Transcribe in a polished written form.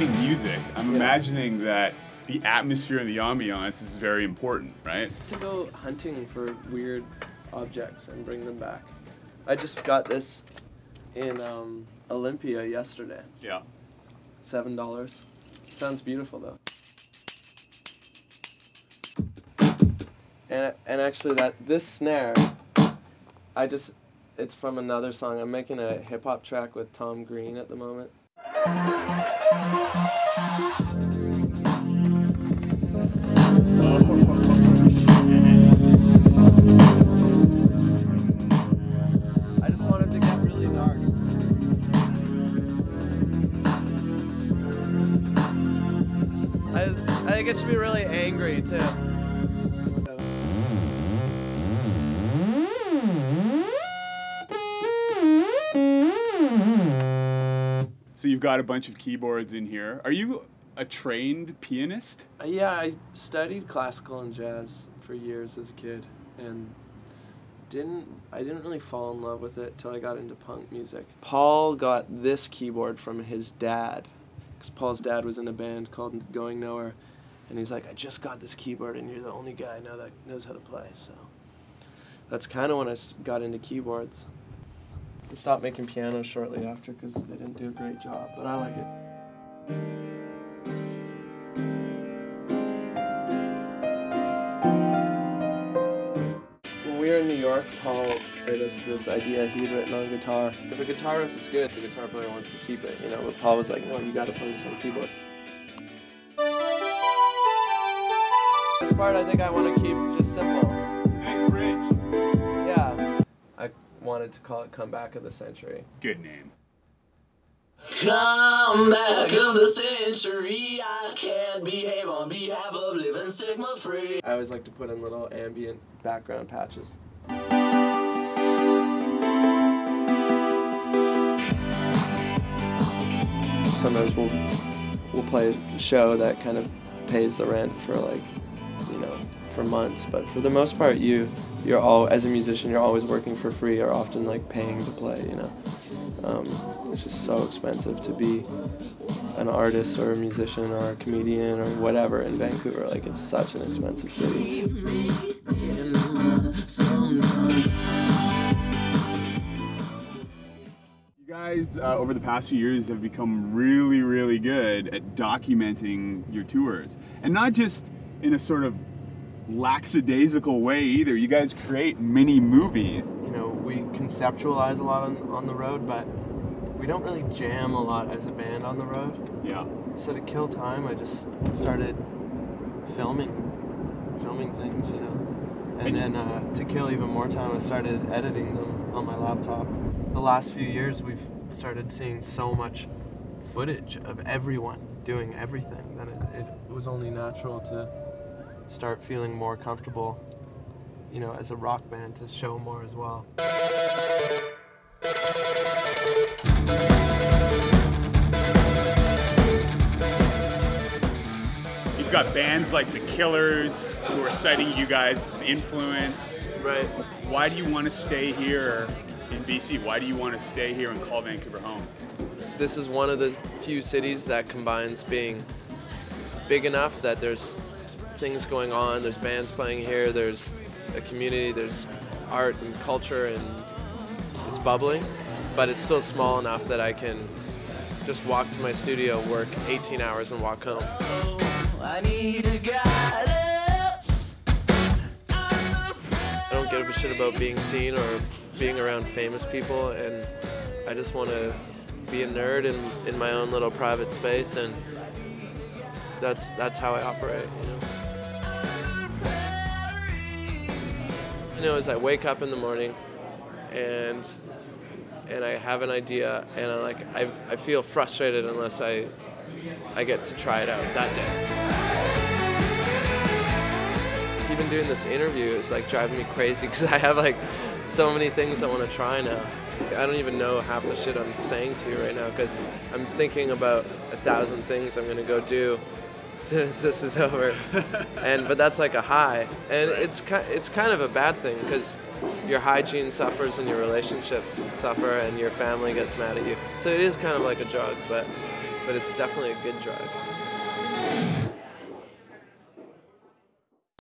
playing music, I'm imagining that the atmosphere and the ambiance is very important, right? To go hunting for weird objects and bring them back. I just got this in Olympia yesterday. Yeah. $7. Sounds beautiful though. And actually this snare, it's from another song. I'm making a hip hop track with Tom Green at the moment. I just wanted to get really dark. I think it should be really angry too. So you've got a bunch of keyboards in here. Are you a trained pianist? Yeah, I studied classical and jazz for years as a kid, and I didn't really fall in love with it till I got into punk music. Paul got this keyboard from his dad, because Paul's dad was in a band called Going Nowhere, and he's like, I just got this keyboard and you're the only guy I know that knows how to play, so that's kind of when I got into keyboards. I stopped making pianos shortly after because they didn't do a great job, but I like it. When we were in New York, Paul gave us this idea he'd written on guitar. If a guitar riff is good, the guitar player wants to keep it, you know, but Paul was like, no, you gotta play this on keyboard. This part I think I want to keep just simple. It's a nice bridge. Yeah. I wanted to call it Comeback of the Century. Good name. Comeback of the century, I can't behave on behalf of living stigma free. I always like to put in little ambient background patches. Sometimes we'll play a show that kind of pays the rent for for months, but for the most part as a musician you're always working for free or often like paying to play, you know. It's just so expensive to be an artist or a musician or a comedian or whatever in Vancouver. Like, it's such an expensive city. You guys, over the past few years, have become really, really good at documenting your tours. And not just in a sort of lackadaisical way either. You guys create mini movies. You know, we conceptualize a lot on the road, but we don't really jam a lot as a band on the road. Yeah. So to kill time, I just started filming things, you know. And then to kill even more time, I started editing them on my laptop. The last few years, we've started seeing so much footage of everyone doing everything that it was only natural to start feeling more comfortable, you know, as a rock band, to show more as well. You've got bands like The Killers who are citing you guys as an influence. Right. Why do you want to stay here in BC? Why do you want to stay here and call Vancouver home? This is one of the few cities that combines being big enough that there's things going on, there's bands playing here, there's a community, there's art and culture, and it's bubbling, but it's still small enough that I can just walk to my studio, work 18 hours and walk home. I need a guidance. I don't give a shit about being seen or being around famous people, and I just want to be a nerd in my own little private space, and that's how I operate, you know. You know, as I wake up in the morning and I have an idea, and I feel frustrated unless I get to try it out that day. Even doing this interview is like driving me crazy because I have like so many things I want to try now. I don't even know half the shit I'm saying to you right now because I'm thinking about 1,000 things I'm gonna go do as soon as this is over, but that's like a high, and it's kind of a bad thing because your hygiene suffers and your relationships suffer and your family gets mad at you. So it is kind of like a drug, but but it's definitely a good drug.